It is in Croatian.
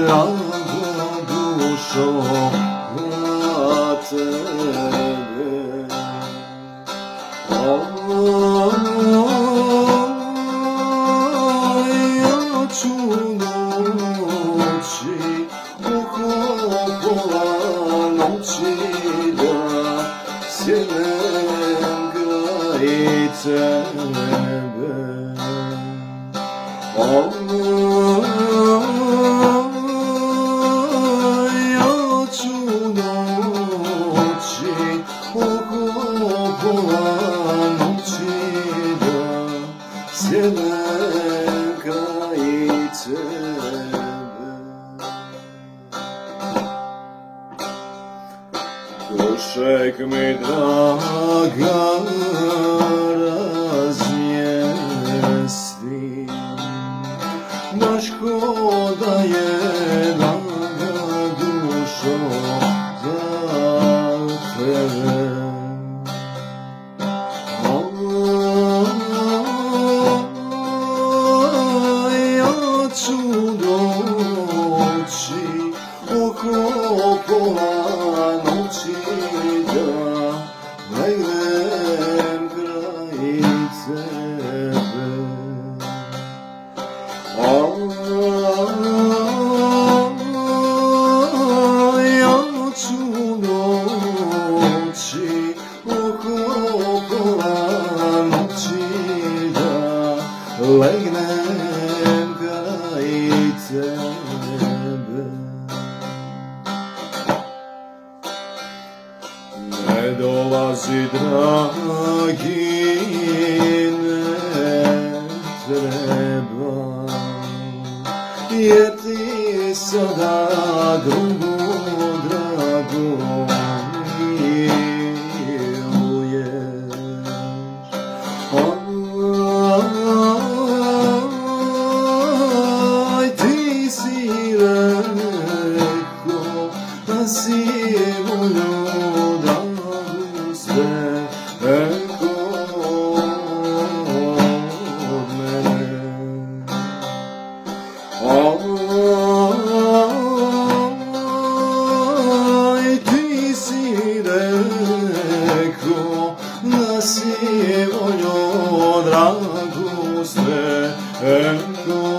drago dušo na tebe. Ja ću noći pola noći da sjednem kraj tebe. Ja ću noći pola noći da sjednem kraj tebe. Dušek mi draga razmjesti, baš ko da je draga dušo za tebe. Ja ću doći pola noći da legnem kraj tebe. Ja ću doći pola noći da legnem kraj tebe. Ne dolazi dragi, ne treba, jer ti sada drugu dragu miluješ. Ti si rekao da si volio sve kod mene. Ti si rekao da si volio dragu sve kod